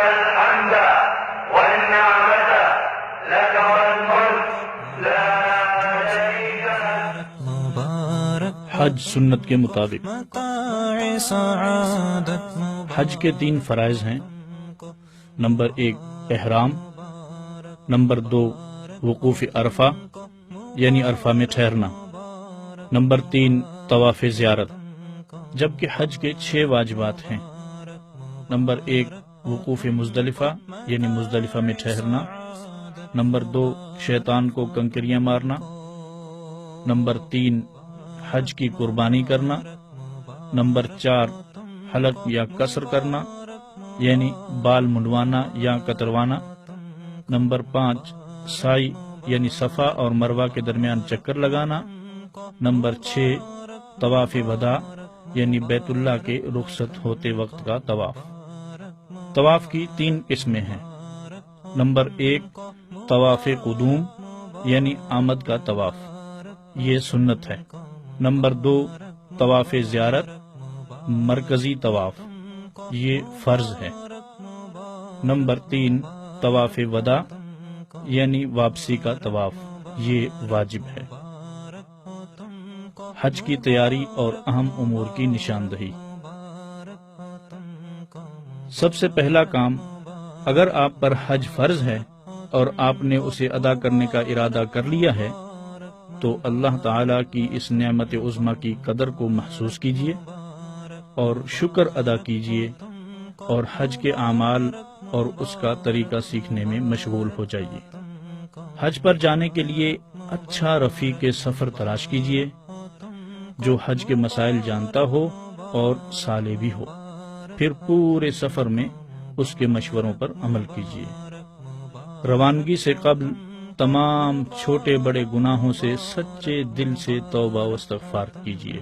الحمد والنعمة لك والملك لا شريك لك. حج سنت کے مطابق. حج کے 3 فرائض ہیں. نمبر 1 احرام، نمبر 2 وقوف عرفہ یعنی عرفہ میں ٹھہرنا، نمبر 3 طواف زیارت. جبکہ حج کے 6 واجبات ہیں. نمبر 1 وقوف مزدلفہ یعنی مزدلفہ میں ٹھہرنا، نمبر 2 شیطان کو کنکریاں مارنا، نمبر 3 حج کی قربانی کرنا، نمبر 4 حلق یا قصر کرنا یعنی بال منڈوانا یا کتروانا، نمبر 5 سعی یعنی صفا اور مروہ کے درمیان چکر لگانا، نمبر 6 طواف وداع یعنی بیت اللہ کے رخصت ہوتے وقت کا طواف. طواف کی 3 قسمیں ہیں. نمبر 1 طواف قدوم یعنی آمد کا طواف، یہ سنت ہے. نمبر 2 طواف زیارت مرکزی طواف، یہ فرض ہے. نمبر 3 طواف وداع یعنی واپسی کا طواف، یہ واجب ہے. حج کی تیاری اور اہم امور کی نشاندہی. سب سے پہلا کام، اگر آپ پر حج فرض ہے اور آپ نے اسے ادا کرنے کا ارادہ کر لیا ہے تو اللہ تعالی کی اس نعمت عظمی کی قدر کو محسوس کیجیے اور شکر ادا کیجیے اور حج کے اعمال اور اس کا طریقہ سیکھنے میں مشغول ہو جائیے. حج پر جانے کے لیے اچھا رفیق سفر تلاش کیجیے جو حج کے مسائل جانتا ہو اور صالح بھی ہو. پھر پورے سفر میں اس کے مشوروں پر عمل کیجیے. روانگی سے قبل تمام چھوٹے بڑے گناہوں سے سچے دل سے توبہ و استغفار کیجیے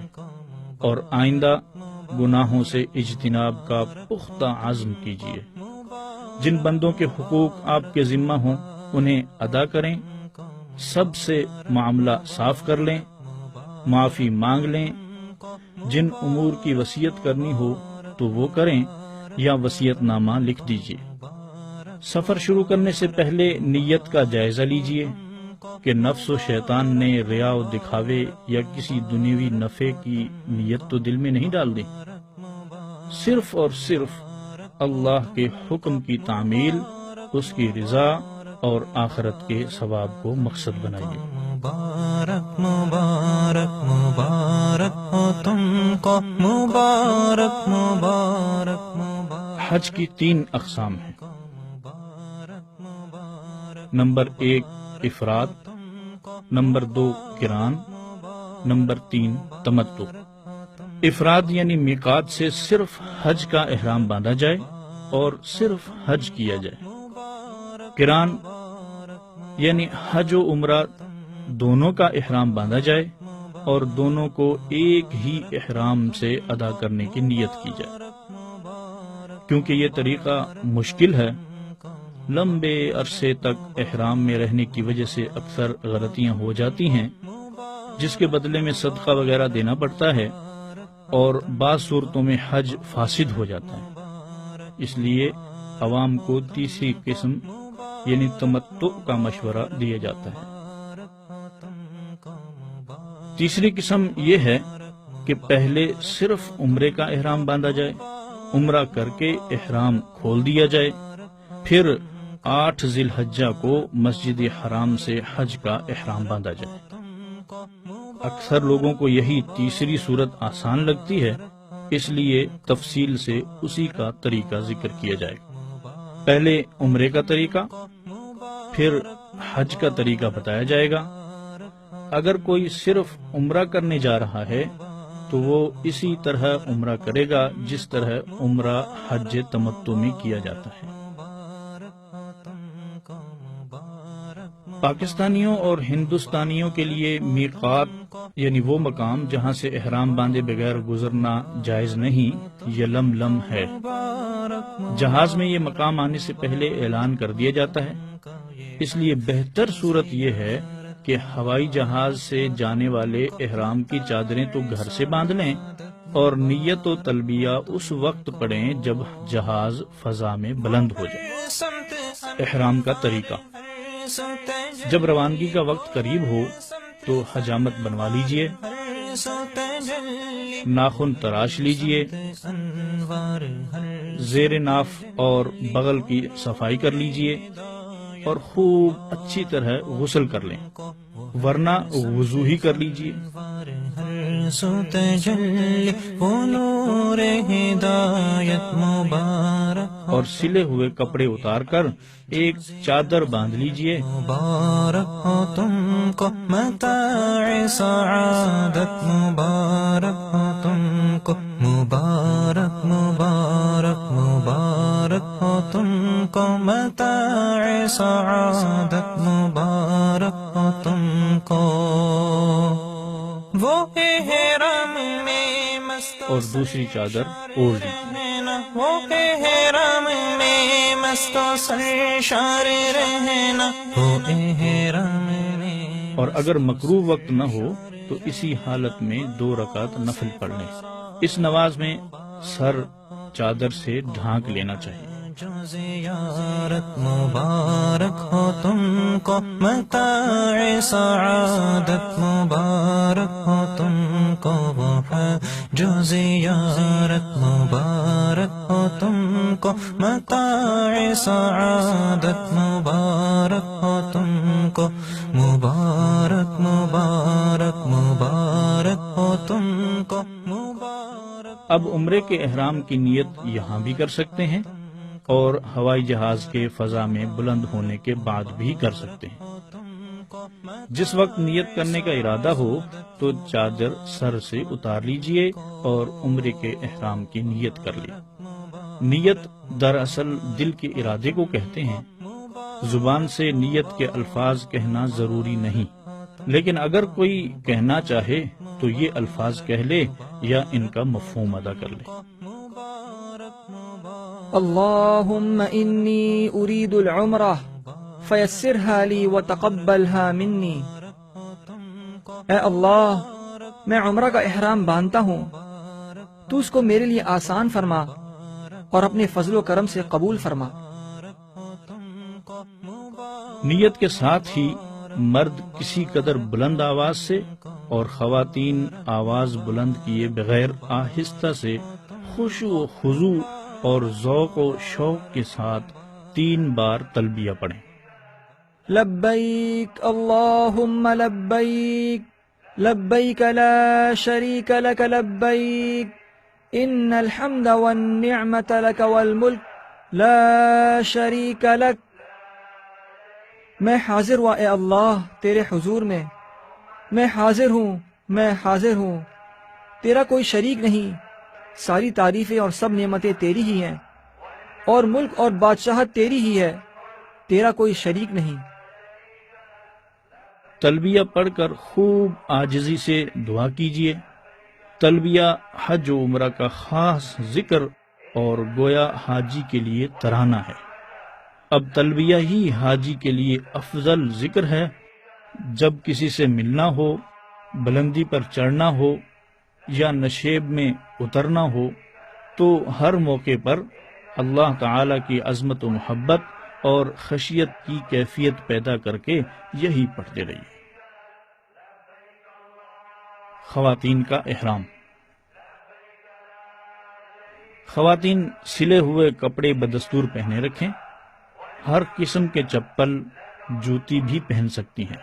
اور آئندہ گناہوں سے اجتناب کا پختہ عزم کیجیے. جن بندوں کے حقوق آپ کے ذمہ ہوں انہیں ادا کریں، سب سے معاملہ صاف کر لیں، معافی مانگ لیں. جن امور کی وصیت کرنی ہو تو وہ کریں یا وصیت نامہ لکھ دیجیے. سفر شروع کرنے سے پہلے نیت کا جائزہ لیجیے کہ نفس و شیطان نے ریا و دکھاوے یا کسی دنیوی نفع کی نیت تو دل میں نہیں ڈال دی. صرف اور صرف اللہ کے حکم کی تعمیل، اس کی رضا اور آخرت کے ثواب کو مقصد بنائیے. مبارک مبارک مبارک ہو تم کو، مبارک مبارک مبارک. حج کی 3 اقسام ہیں. نمبر 1 افراد، نمبر 2 قران، نمبر 3 تمتع. افراد یعنی میقات سے صرف حج کا احرام باندھا جائے اور صرف حج کیا جائے. قران یعنی حج و عمرہ دونوں کا احرام باندھا جائے اور دونوں کو ایک ہی احرام سے ادا کرنے کی نیت کی جائے. کیونکہ یہ طریقہ مشکل ہے، لمبے عرصے تک احرام میں رہنے کی وجہ سے اکثر غلطیاں ہو جاتی ہیں جس کے بدلے میں صدقہ وغیرہ دینا پڑتا ہے اور بعض صورتوں میں حج فاسد ہو جاتا ہے. اس لیے عوام کو تیسری قسم یعنی تمتع کا مشورہ دیا جاتا ہے. تیسری قسم یہ ہے کہ پہلے صرف عمرے کا احرام باندھا جائے، عمرہ کر کے احرام کھول دیا جائے، پھر 8 ذی الحجہ کو مسجد حرام سے حج کا احرام باندھا جائے. اکثر لوگوں کو یہی تیسری صورت آسان لگتی ہے، اس لیے تفصیل سے اسی کا طریقہ ذکر کیا جائے گا. پہلے عمرے کا طریقہ، پھر حج کا طریقہ بتایا جائے گا. اگر کوئی صرف عمرہ کرنے جا رہا ہے تو وہ اسی طرح عمرہ کرے گا جس طرح عمرہ حج تمتع میں کیا جاتا ہے. پاکستانیوں اور ہندوستانیوں کے لیے میقات یعنی وہ مقام جہاں سے احرام باندھے بغیر گزرنا جائز نہیں، یلملم ہے. جہاز میں یہ مقام آنے سے پہلے اعلان کر دیا جاتا ہے، اس لیے بہتر صورت یہ ہے کہ ہوائی جہاز سے جانے والے احرام کی چادریں تو گھر سے باندھ لیں اور نیت و تلبیہ اس وقت پڑھیں جب جہاز فضا میں بلند ہو جائے۔ احرام کا طریقہ: جب روانگی کا وقت قریب ہو تو حجامت بنوا لیجئے، ناخن تراش لیجئے، زیر ناف اور بغل کی صفائی کر لیجئے اور خوب اچھی طرح غسل کر لیں، ورنہ وضو ہی کر لیجئے۔ اور سلے ہوئے کپڑے اتار کر ایک چادر باندھ لیجئے۔ مبارک ہو تم کو متاع سعادت، مبارک ہو تم کو، مبارک مبارک مبارک ہو تم کو متاع سعادت، مبارک ہو تم کو۔ وہ احرام میں مست اور دوسری چادر اوڑھ لیجئے۔ وہ احرام میں مست و سرشار رہنا، وہ احرام میں۔ اور اگر مکروہ وقت نہ ہو تو اسی حالت میں 2 رکعت نفل پڑھ لیں۔ اس نماز میں سر چادر سے ڈھانک لینا چاہیے۔ جو زیارت مبارک ہو تم کو متاع سعادت، مبارک ہو تم کو وہ جو زیارت، مبارک ہو تم کو متاع سعادت، مبارک ہو تم کو، مبارک مبارک مبارک ہو تم کو، مبارک۔ اب عمرے کے احرام کی نیت یہاں بھی کر سکتے ہیں اور ہوائی جہاز کے فضا میں بلند ہونے کے بعد بھی کر سکتے ہیں۔ جس وقت نیت کرنے کا ارادہ ہو تو چادر سر سے اتار لیجئے اور عمرے کے احرام کی نیت کر لیں۔ نیت دراصل دل کے ارادے کو کہتے ہیں۔ زبان سے نیت کے الفاظ کہنا ضروری نہیں، لیکن اگر کوئی کہنا چاہے تو یہ الفاظ کہہ لے یا ان کا مفہوم ادا کر لے۔ اللهم إني أريد العمرة فيسرها لي وتقبلها مني۔ اے اللہ، میں عمرہ کا احرام باندھتا ہوں، تو اس کو میرے لیے آسان فرما اور اپنے فضل و کرم سے قبول فرما۔ نیت کے ساتھ ہی مرد کسی قدر بلند آواز سے اور خواتین آواز بلند کیے بغیر آہستہ سے خشوع و خضوع اور ذوق و شوق کے ساتھ 3 بار تلبیہ پڑھیں۔ لبیک اللہم لبیک، لبیک لا شریک لک لبیک، ان الحمد والنعمت لک والملک لا شریک لک۔ میں حاضر ہوا اے اللہ تیرے حضور میں، میں حاضر ہوں، میں حاضر ہوں، تیرا کوئی شریک نہیں، ساری تعریفیں اور سب نعمتیں تیری ہی ہیں، اور ملک اور بادشاہت تیری ہی ہے، تیرا کوئی شریک نہیں۔ تلبیہ پڑھ کر خوب عاجزی سے دعا کیجیے۔ تلبیہ حج و عمرہ کا خاص ذکر اور گویا حاجی کے لیے ترانہ ہے۔ اب تلبیہ ہی حاجی کے لیے افضل ذکر ہے۔ جب کسی سے ملنا ہو، بلندی پر چڑھنا ہو یا نشیب میں اترنا ہو تو ہر موقع پر اللہ تعالی کی عظمت و محبت اور خشیت کی کیفیت پیدا کر کے یہی پڑھتے رہیے۔ خواتین کا احرام۔ خواتین سلے ہوئے کپڑے بدستور پہنے رکھیں، ہر قسم کے چپل، جوتی بھی پہن سکتی ہیں۔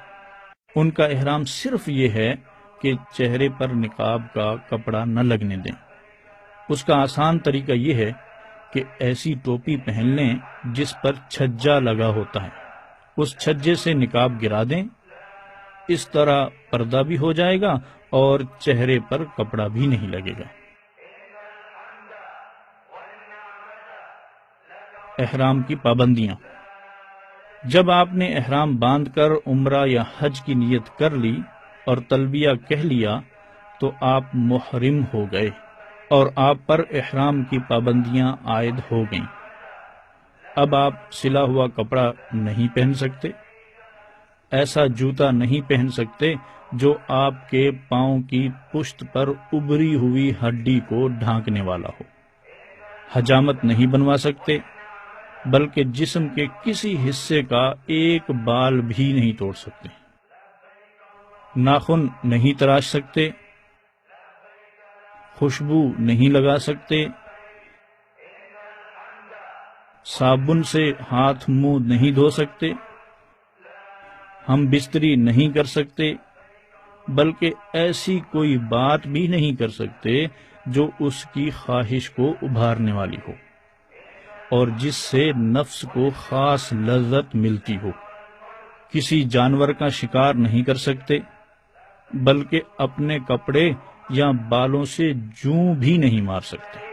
ان کا احرام صرف یہ ہے کہ چہرے پر نقاب کا کپڑا نہ لگنے دیں۔ اس کا آسان طریقہ یہ ہے کہ ایسی ٹوپی پہن لیں جس پر چھجا لگا ہوتا ہے، اس چھجے سے نقاب گرا دیں، اس طرح پردہ بھی ہو جائے گا اور چہرے پر کپڑا بھی نہیں لگے گا۔ احرام کی پابندیاں۔ جب آپ نے احرام باندھ کر عمرہ یا حج کی نیت کر لی اور تلبیہ کہہ لیا تو آپ محرم ہو گئے اور آپ پر احرام کی پابندیاں عائد ہو گئیں۔ اب آپ سلا ہوا کپڑا نہیں پہن سکتے، ایسا جوتا نہیں پہن سکتے جو آپ کے پاؤں کی پشت پر ابری ہوئی ہڈی کو ڈھانکنے والا ہو۔ حجامت نہیں بنوا سکتے، بلکہ جسم کے کسی حصے کا ایک بال بھی نہیں توڑ سکتے۔ ناخن نہیں تراش سکتے، خوشبو نہیں لگا سکتے، صابن سے ہاتھ منہ نہیں دھو سکتے، ہم بستری نہیں کر سکتے، بلکہ ایسی کوئی بات بھی نہیں کر سکتے جو اس کی خواہش کو ابھارنے والی ہو اور جس سے نفس کو خاص لذت ملتی ہو۔ کسی جانور کا شکار نہیں کر سکتے، بلکہ اپنے کپڑے یا بالوں سے جوں بھی نہیں مار سکتے۔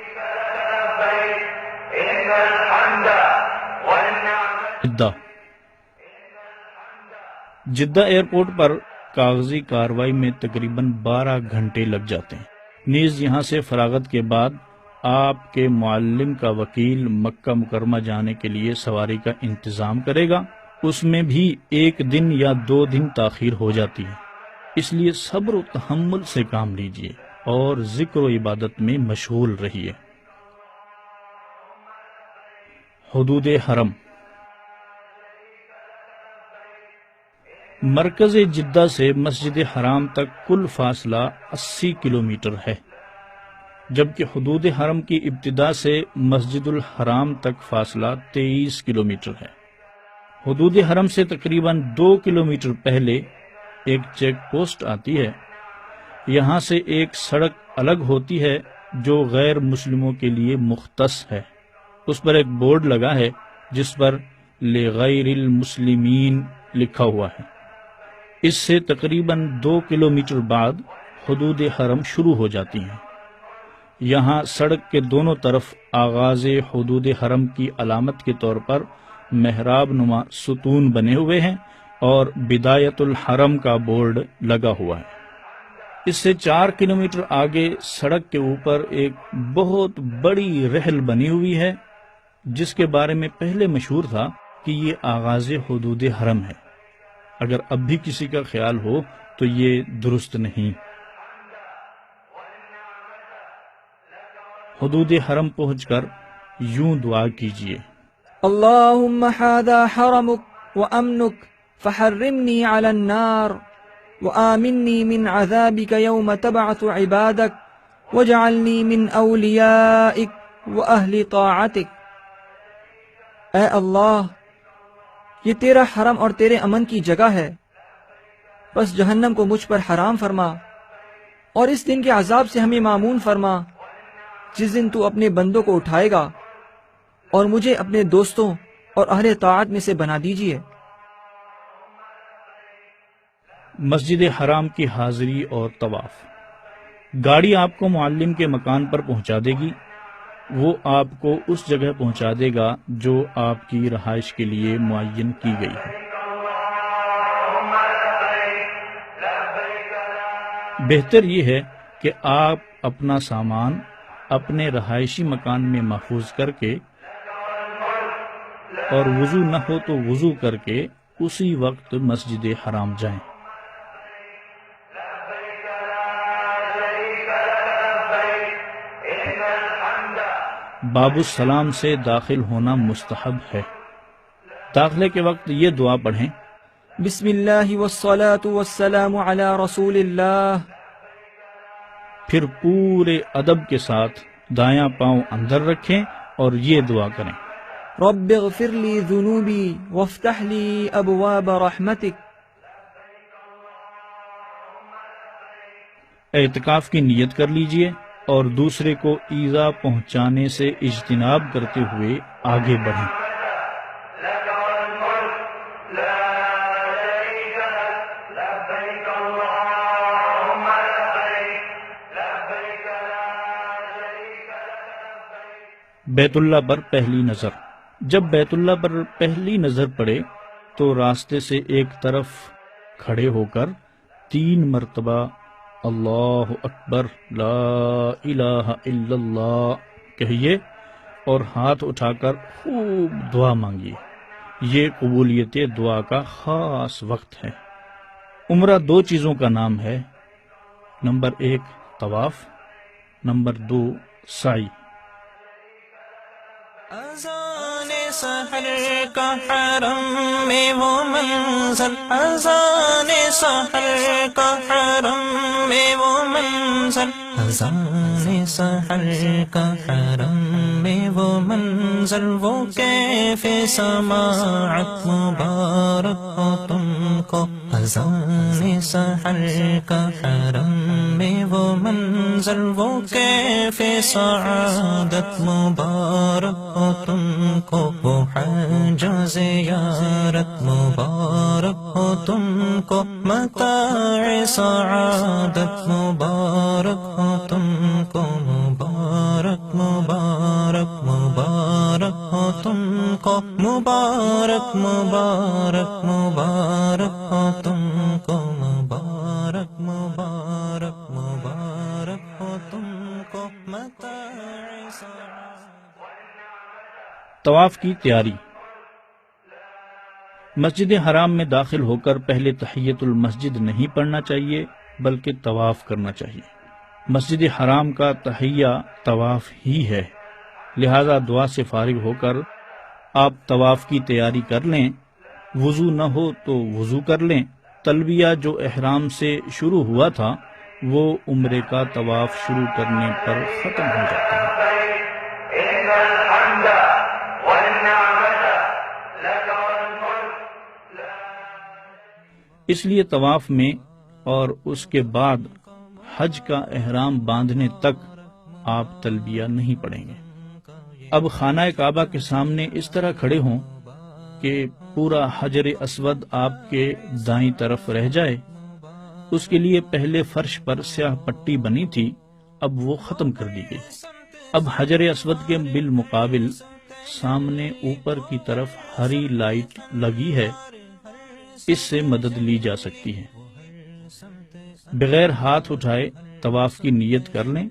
جدہ ایئرپورٹ پر کاغذی کارروائی میں تقریباً 12 گھنٹے لگ جاتے ہیں۔ نیز یہاں سے فراغت کے بعد آپ کے معلم کا وکیل مکہ مکرمہ جانے کے لیے سواری کا انتظام کرے گا، اس میں بھی 1 دن یا 2 دن تاخیر ہو جاتی ہے۔ اس لیے صبر و تحمل سے کام لیجیے اور ذکر و عبادت میں مشغول رہیے۔ حدود حرم۔ مرکز جدہ سے مسجد حرام تک کل فاصلہ 80 کلومیٹر ہے، جبکہ حدود حرم کی ابتدا سے مسجد الحرام تک فاصلہ 23 کلومیٹر ہے۔ حدود حرم سے تقریباً 2 کلومیٹر پہلے ایک چیک پوسٹ آتی ہے۔ یہاں سے ایک سڑک الگ ہوتی ہے جو غیر مسلموں کے لیے مختص ہے۔ اس پر ایک بورڈ لگا ہے جس پر لغیر المسلمین لکھا ہوا ہے۔ اس سے تقریباً 2 کلومیٹر بعد حدود حرم شروع ہو جاتی ہیں۔ یہاں سڑک کے دونوں طرف آغاز حدود حرم کی علامت کے طور پر محراب نما ستون بنے ہوئے ہیں اور بدایت الحرم کا بورڈ لگا ہوا ہے۔ اس سے 4 کلومیٹر آگے سڑک کے اوپر ایک بہت بڑی رحل بنی ہوئی ہے، جس کے بارے میں پہلے مشہور تھا کہ یہ آغاز حدود حرم ہے۔ اگر اب بھی کسی کا خیال ہو تو یہ درست نہیں۔ حدود حرم پہنچ کر یوں دعا کیجیے: اللهم هذا حرمك وأمنك فحرمني على النار وآمني من عذابك يوم تبعث عبادك واجعلني من أوليائك وأهل طاعتك۔ اے اللہ، یہ تیرا حرم اور تیرے امن کی جگہ ہے، بس جہنم کو مجھ پر حرام فرما اور اس دن کے عذاب سے ہمیں مامون فرما جس دن تو اپنے بندوں کو اٹھائے گا، اور مجھے اپنے دوستوں اور اہل طاعت میں سے بنا دیجیے۔ مسجد حرام کی حاضری اور طواف۔ گاڑی آپ کو معلم کے مکان پر پہنچا دے گی، وہ آپ کو اس جگہ پہنچا دے گا جو آپ کی رہائش کے لیے معین کی گئی ہے۔ بہتر یہ ہے کہ آپ اپنا سامان اپنے رہائشی مکان میں محفوظ کر کے اور وضو نہ ہو تو وضو کر کے اسی وقت مسجد حرام جائیں۔ باب السلام سے داخل ہونا مستحب ہے۔ داخلے کے وقت یہ دعا پڑھیں: بسم اللہ والصلاة والسلام علی رسول اللہ۔ پھر پورے ادب کے ساتھ دایاں پاؤں اندر رکھیں اور یہ دعا کریں: رب اغفر لی ذنوبی وافتح لی ابواب رحمتک۔ اعتکاف کی نیت کر لیجئے اور دوسرے کو ایذا پہنچانے سے اجتناب کرتے ہوئے آگے بڑھیں۔ بیت اللہ پر پہلی نظر۔ جب بیت اللہ پر پہلی نظر پڑے تو راستے سے ایک طرف کھڑے ہو کر 3 مرتبہ اللہ اکبر لا الہ الا اللہ کہیے اور ہاتھ اٹھا کر خوب دعا مانگیے۔ یہ قبولیت دعا کا خاص وقت ہے۔ عمرہ 2 چیزوں کا نام ہے، نمبر 1 طواف، نمبر 2 سعی۔ اذان سحر کا حرم میں وہ منظر، اذان سحر کا حرم میں وہ منظر، اذان سحر کا حرم میں وہ منظر، وہ کیف سماعت مبارک ہو تم کو، اذان سحر کا حرم میں وہ منظر، وہ کیف سعادت مبارک ہو تم کو، وہ حج و زیارت مبارک ہو تم کو، متاع سعادت مبارک ہو تم کو، مبارک مبارک مبارک ہو تم کو، مبارک مبارک مبارک ہو تم کو، مبارک مبارک مبارک ہو تم کو، متاع سعادت۔ طواف کی تیاری۔ مسجد حرام میں داخل ہو کر پہلے تحیۃ المسجد نہیں پڑھنا چاہیے بلکہ طواف کرنا چاہیے۔ مسجد حرام کا تحیہ طواف ہی ہے، لہذا دعا سے فارغ ہو کر آپ طواف کی تیاری کر لیں۔ وضو نہ ہو تو وضو کر لیں۔ تلبیہ جو احرام سے شروع ہوا تھا وہ عمرے کا طواف شروع کرنے پر ختم ہو جاتا ہے۔ إن الحمد والنعمة لك والملك اس لیے طواف میں اور اس کے بعد حج کا احرام باندھنے تک آپ تلبیہ نہیں پڑھیں گے۔ اب خانہ کعبہ کے سامنے اس طرح کھڑے ہوں کہ پورا حجر اسود آپ کے دائیں طرف رہ جائے۔ اس کے لیے پہلے فرش پر سیاہ پٹی بنی تھی، اب وہ ختم کر دی گئی۔ اب حجر اسود کے بالمقابل سامنے اوپر کی طرف ہری لائٹ لگی ہے، اس سے مدد لی جا سکتی ہے۔ بغیر ہاتھ اٹھائے طواف کی نیت کر لیں۔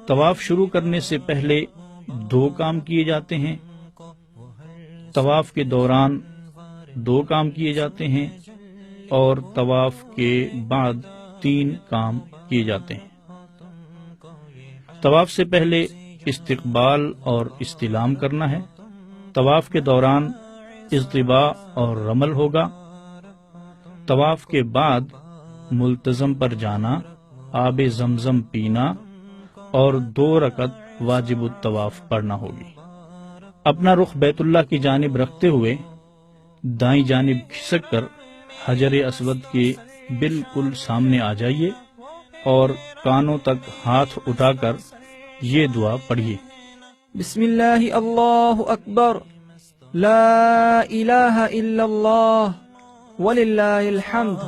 طواف شروع کرنے سے پہلے 2 کام کیے جاتے ہیں، طواف کے دوران 2 کام کیے جاتے ہیں اور طواف کے بعد 3 کام کیے جاتے ہیں۔ طواف سے پہلے استقبال اور استلام کرنا ہے، طواف کے دوران اضطباء اور رمل ہوگا، طواف کے بعد ملتزم پر جانا، آب زمزم پینا اور 2 رکعت واجب الطواف پڑھنا ہوگی۔ اپنا رخ بیت اللہ کی جانب رکھتے ہوئے دائیں جانب کھسک کر حجر اسود کے بالکل سامنے آ جائیے اور کانوں تک ہاتھ اٹھا کر یہ دعا پڑھیے۔ بسم اللہ اللہ اکبر، لا الہ الا اللہ وللہ الحمد۔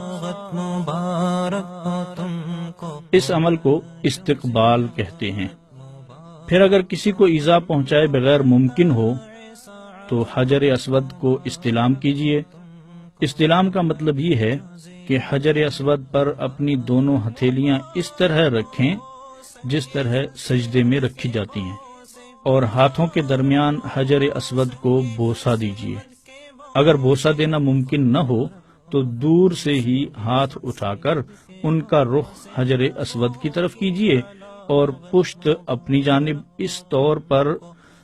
مبارک ہو تم کو۔ اس عمل کو استقبال کہتے ہیں۔ پھر اگر کسی کو ایذا پہنچائے بغیر ممکن ہو تو حجر اسود کو استلام کیجیے۔ استلام کا مطلب یہ ہے کہ حجر اسود پر اپنی دونوں ہتھیلیاں اس طرح رکھیں جس طرح سجدے میں رکھی جاتی ہیں، اور ہاتھوں کے درمیان حجر اسود کو بوسہ دیجیے۔ اگر بوسہ دینا ممکن نہ ہو تو دور سے ہی ہاتھ اٹھا کر ان کا رخ حجر اسود کی طرف کیجیے اور پشت اپنی جانب اس طور پر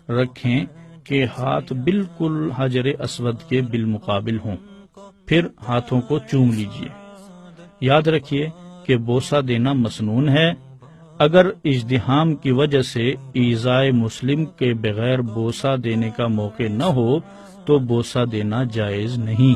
رکھیں کہ ہاتھ بالکل حجر اسود کے بالمقابل ہوں۔ پھر ہاتھوں کو چوم لیجیے۔ یاد رکھیے کہ بوسہ دینا مسنون ہے۔ اگر اجتحام کی وجہ سے ایذائے مسلم کے بغیر بوسہ دینے کا موقع نہ ہو تو بوسہ دینا جائز نہیں۔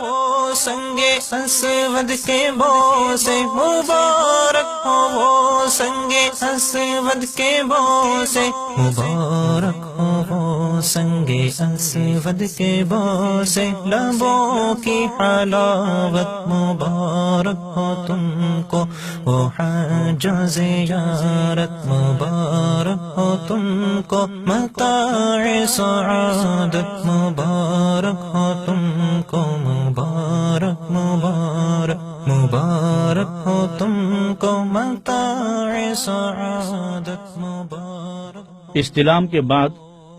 وہ سنگے اسود کے بوسے مبارک ہو، وہ سنگے اسود کے بوسے مبارک ہو، وہ سنگے اسود کے بوسے لبوں کی حلاوت مبارک ہو تم کو، وہ حج و زیارت مبارک ہو تم کو، متاع سعادت مبارک ہو تم کو، مبارک مبارک مبارک ہو تم کو، متاع سعادت مبارک۔ استلام کے بعد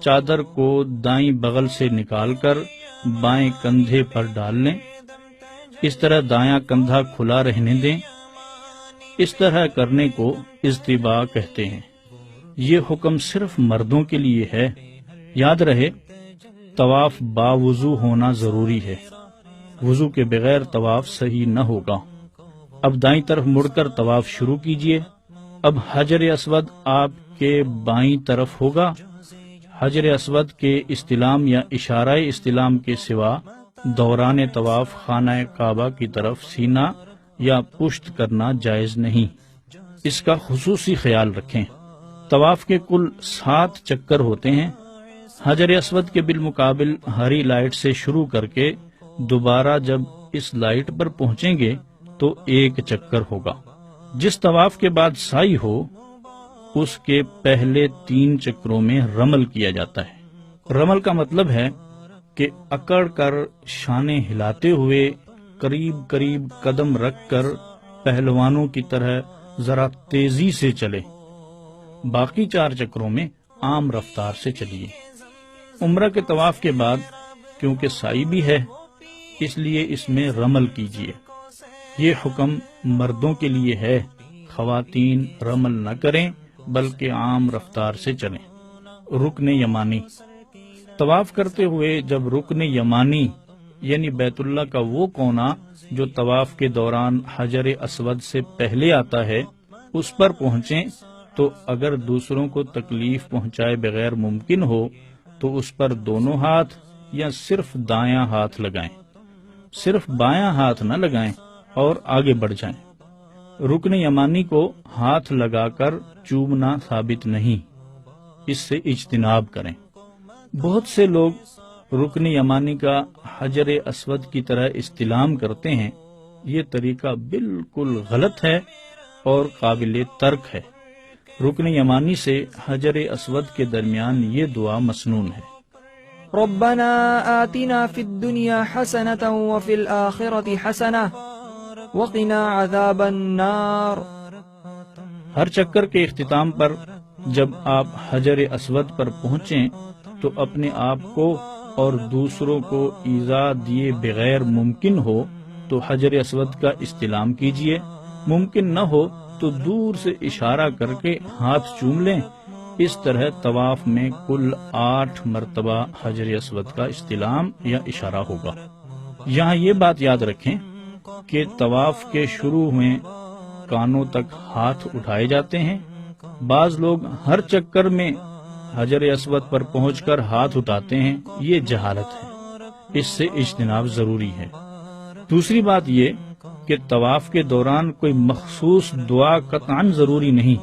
چادر کو دائیں بغل سے نکال کر بائیں کندھے پر ڈال لیں، اس طرح دایاں کندھا کھلا رہنے دیں۔ اس طرح کرنے کو اضطباء کہتے ہیں۔ یہ حکم صرف مردوں کے لیے ہے۔ یاد رہے طواف باوضو ہونا ضروری ہے، وضو کے بغیر طواف صحیح نہ ہوگا۔ اب دائیں طرف مڑ کر طواف شروع کیجئے۔ اب حجر اسود آپ کے بائیں طرف ہوگا۔ حجر اسود کے استلام یا اشارہ استلام کے سوا دوران طواف خانہ کعبہ کی طرف سینہ یا پشت کرنا جائز نہیں، اس کا خصوصی خیال رکھیں۔ طواف کے کل 7 چکر ہوتے ہیں۔ حجر اسود کے بالمقابل ہری لائٹ سے شروع کر کے دوبارہ جب اس لائٹ پر پہنچیں گے تو 1 چکر ہوگا۔ جس طواف کے بعد سعی ہو اس کے پہلے 3 چکروں میں رمل کیا جاتا ہے۔ رمل کا مطلب ہے کہ اکڑ کر شانے ہلاتے ہوئے قریب قریب قدم رکھ کر پہلوانوں کی طرح ذرا تیزی سے چلے۔ باقی 4 چکروں میں عام رفتار سے چلیے۔ عمرہ کے طواف کے بعد کیونکہ سعی بھی ہے اس لیے اس میں رمل کیجیے۔ یہ حکم مردوں کے لیے ہے، خواتین رمل نہ کریں بلکہ عام رفتار سے چلیں۔ رکن یمانی، طواف کرتے ہوئے جب رکن یمانی یعنی بیت اللہ کا وہ کونا جو طواف کے دوران حجر اسود سے پہلے آتا ہے اس پر پہنچیں تو اگر دوسروں کو تکلیف پہنچائے بغیر ممکن ہو تو اس پر دونوں ہاتھ یا صرف دایاں ہاتھ لگائیں، صرف بایاں ہاتھ نہ لگائیں اور آگے بڑھ جائیں۔ رکن یمانی کو ہاتھ لگا کر چومنا ثابت نہیں، اس سے اجتناب کریں۔ بہت سے لوگ رکن یمانی کا حجر اسود کی طرح استلام کرتے ہیں، یہ طریقہ بالکل غلط ہے اور قابل ترک ہے۔ رکن یمانی سے حجر اسود کے درمیان یہ دعا مسنون ہے: ربنا آتنا في الدنيا حسنة وفي الآخرة حسنة وقنا عذاب النار۔ ہر چکر کے اختتام پر جب آپ حجر اسود پر پہنچیں تو اپنے آپ کو اور دوسروں کو ایذا دیے بغیر ممکن ہو تو حجر اسود کا استلام کیجیے، ممکن نہ ہو تو دور سے اشارہ کر کے ہاتھ چوم لیں۔ اس طرح طواف میں کل 8 مرتبہ حجر اسود کا استلام یا اشارہ ہوگا۔ یہاں یہ بات یاد رکھیں کہ طواف کے شروع میں کانوں تک ہاتھ اٹھائے جاتے ہیں۔ بعض لوگ ہر چکر میں حجر اسود پر پہنچ کر ہاتھ اٹھاتے ہیں، یہ جہالت ہے، اس سے اجتناب ضروری ہے۔ دوسری بات یہ کہ طواف کے دوران کوئی مخصوص دعا قطعاً ضروری نہیں،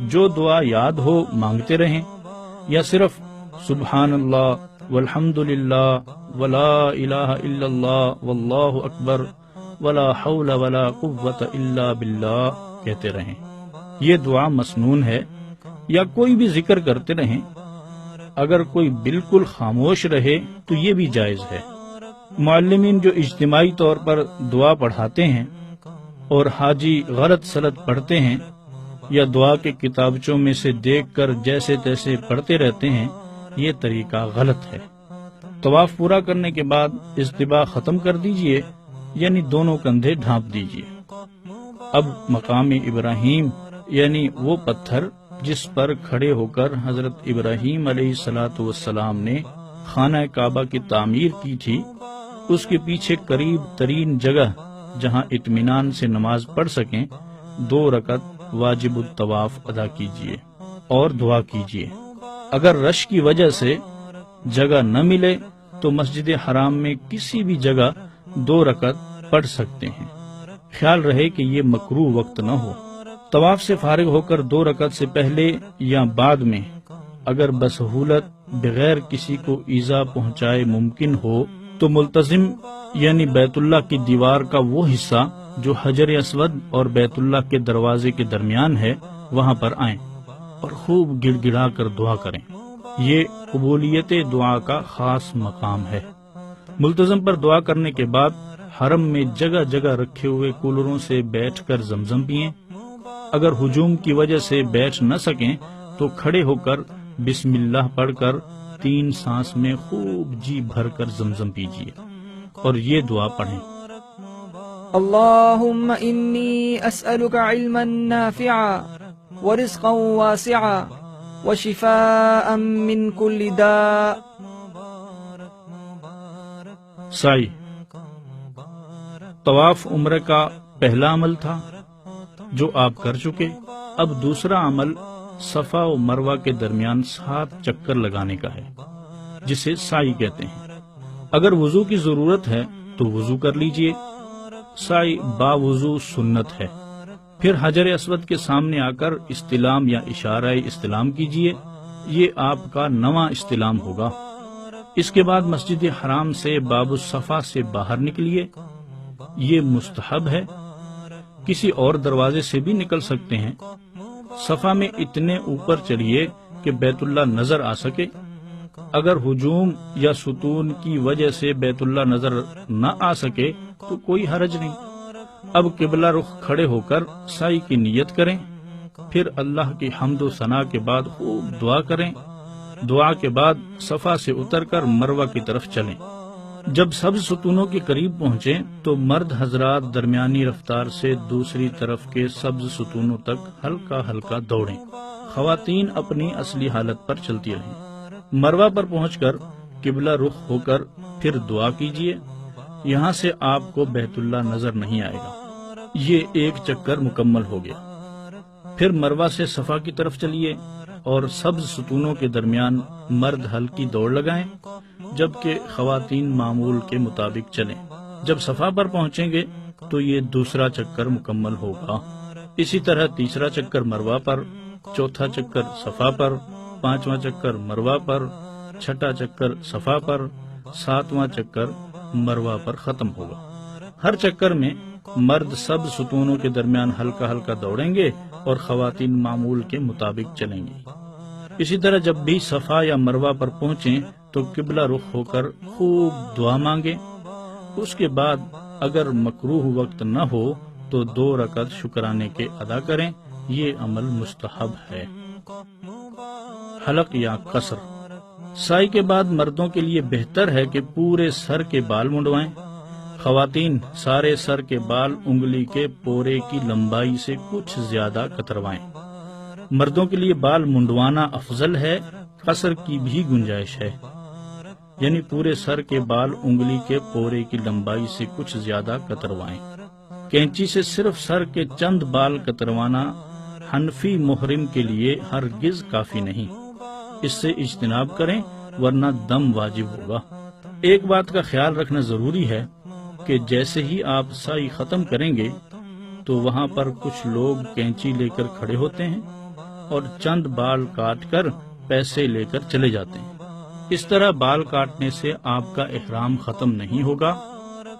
جو دعا یاد ہو مانگتے رہیں، یا صرف سبحان اللہ والحمد للہ ولا الہ الا اللہ واللہ اکبر ولا حول ولا قوت الا باللہ کہتے رہیں، یہ دعا مسنون ہے، یا کوئی بھی ذکر کرتے رہیں۔ اگر کوئی بالکل خاموش رہے تو یہ بھی جائز ہے۔ معلمین جو اجتماعی طور پر دعا پڑھاتے ہیں اور حاجی غلط سلط پڑھتے ہیں یا دعا کے کتابچوں میں سے دیکھ کر جیسے تیسے پڑھتے رہتے ہیں، یہ طریقہ غلط ہے۔ طواف پورا کرنے کے بعد اضطباء ختم کر دیجئے، یعنی دونوں کندھے ڈھانپ دیجئے۔ اب مقام ابراہیم یعنی وہ پتھر جس پر کھڑے ہو کر حضرت ابراہیم علیہ السلام نے خانہ کعبہ کی تعمیر کی تھی، اس کے پیچھے قریب ترین جگہ جہاں اطمینان سے نماز پڑھ سکیں 2 رکعت واجب الطواف ادا کیجیے اور دعا کیجیے۔ اگر رش کی وجہ سے جگہ نہ ملے تو مسجد حرام میں کسی بھی جگہ 2 رکعت پڑھ سکتے ہیں، خیال رہے کہ یہ مکروہ وقت نہ ہو۔ طواف سے فارغ ہو کر 2 رکعت سے پہلے یا بعد میں اگر بسہولت بغیر کسی کو ایذا پہنچائے ممکن ہو تو ملتزم یعنی بیت اللہ کی دیوار کا وہ حصہ جو حجر اسود اور بیت اللہ کے دروازے کے درمیان ہے وہاں پر آئیں اور خوب گڑ گڑا کر دعا کریں، یہ قبولیت دعا کا خاص مقام ہے۔ ملتزم پر دعا کرنے کے بعد حرم میں جگہ جگہ رکھے ہوئے کولروں سے بیٹھ کر زمزم پئیں۔ اگر ہجوم کی وجہ سے بیٹھ نہ سکیں تو کھڑے ہو کر بسم اللہ پڑھ کر 3 سانس میں خوب جی بھر کر زمزم پیجیے اور یہ دعا پڑھیں: اللهم إني أسألك علما نافعا ورزقا واسعا وشفاء من كل داء. سعی طواف عمرہ کا پہلا عمل تھا جو آپ کر چکے. اب دوسرا عمل صفا و مروہ کے درمیان 7 چکر لگانے کا ہے جسے سعی کہتے ہیں. اگر وضو کی ضرورت ہے تو وضو کر لیجئے. سعی با وضو سنت ہے. پھر حجر اسود کے سامنے آ کر استلام یا اشارہ استلام کیجئے. یہ آپ کا نواں استلام ہوگا. اس کے بعد مسجد حرام سے باب الصفا سے باہر نکلیے. یہ مستحب ہے. کسی اور دروازے سے بھی نکل سکتے ہیں. صفا میں اتنے اوپر چڑھیے کہ بیت اللہ نظر آ سکے. اگر ہجوم یا ستون کی وجہ سے بیت اللہ نظر نہ آ سکے تو کوئی حرج نہیں. اب قبلہ رخ کھڑے ہو کر سعی کی نیت کریں. پھر اللہ کی حمد و ثنا کے بعد خوب دعا کریں. دعا کے بعد صفا سے اتر کر مروہ کی طرف چلیں. جب سبز ستونوں کے قریب پہنچیں تو مرد حضرات درمیانی رفتار سے دوسری طرف کے سبز ستونوں تک ہلکا ہلکا دوڑیں. خواتین اپنی اصلی حالت پر چلتی رہیں. مروہ پر پہنچ کر قبلہ رخ ہو کر پھر دعا کیجیے. یہاں سے آپ کو بیت اللہ نظر نہیں آئے گا. یہ ایک چکر مکمل ہو گیا. پھر مروہ سے صفا کی طرف چلیے اور سبز ستونوں کے درمیان مرد ہلکی دوڑ لگائیں جبکہ خواتین معمول کے مطابق چلیں. جب صفا پر پہنچیں گے تو یہ دوسرا چکر مکمل ہوگا. اسی طرح تیسرا چکر مروہ پر، چوتھا چکر صفا پر، پانچواں چکر مروہ پر، چھٹا چکر صفا پر، ساتواں چکر مروہ پر ختم ہوگا. ہر چکر میں مرد سب ستونوں کے درمیان ہلکا ہلکا دوڑیں گے اور خواتین معمول کے مطابق چلیں گی. اسی طرح جب بھی صفا یا مروہ پر پہنچیں تو قبلہ رخ ہو کر خوب دعا مانگیں. اس کے بعد اگر مکروہ وقت نہ ہو تو 2 رکعت شکرانے کے ادا کریں. یہ عمل مستحب ہے. حلق یا قصر. سعی کے بعد مردوں کے لیے بہتر ہے کہ پورے سر کے بال منڈوائیں. خواتین سارے سر کے بال انگلی کے پورے کی لمبائی سے کچھ زیادہ کتروائیں. مردوں کے لیے بال منڈوانا افضل ہے. قصر کی بھی گنجائش ہے، یعنی پورے سر کے بال انگلی کے پورے کی لمبائی سے کچھ زیادہ کتروائیں. کینچی سے صرف سر کے چند بال کتروانا حنفی محرم کے لیے ہرگز کافی نہیں. اس سے اجتناب کریں ورنہ دم واجب ہوگا. ایک بات کا خیال رکھنا ضروری ہے کہ جیسے ہی آپ سعی ختم کریں گے تو وہاں پر کچھ لوگ کینچی لے کر کھڑے ہوتے ہیں اور چند بال کاٹ کر پیسے لے کر چلے جاتے ہیں. اس طرح بال کاٹنے سے آپ کا احرام ختم نہیں ہوگا.